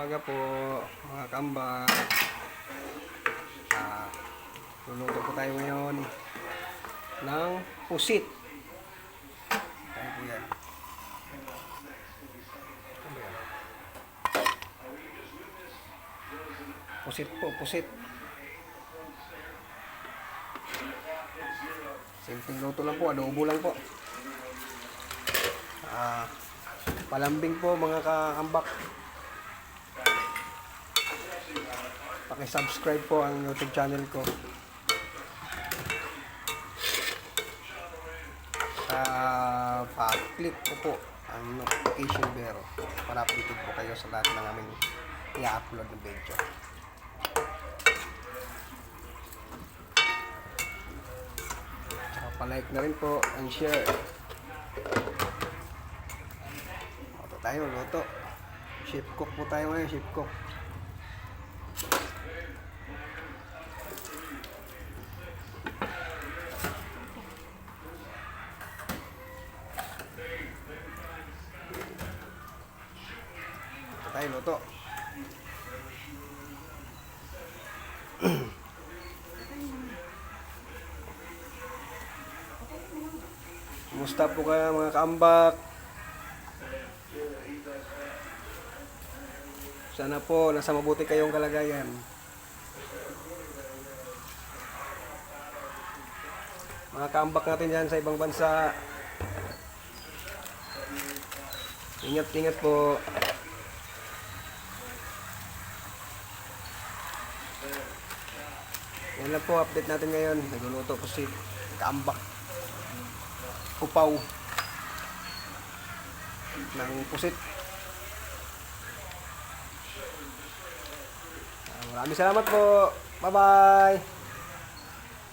umaga po mga kamba. Luluto po tayo ngayon ng pusit. Tayo po yan. Pusit po, pusit. Simpleng luto lang po, adobo lang po. Palambing po mga kaambak. Paki-subscribe po ang YouTube channel ko. Pa-click po ang notification bell para updated po kayo sa lahat ng aming i-upload na video. Saka pa-like na rin po and share. Luto tayo, luto. Chef cook po tayo ngayon, chef cook. Tayo luto. Kumusta po kayo mga kaambak? Sana po nasa mabuti kayong kalagayan. Mga kaambak natin dyan sa ibang bansa, ingat-ingat po. Yan lang po update natin ngayon. Nagluluto po si kaambak. Upaw ng pusit. Maraming salamat po. Bye-bye.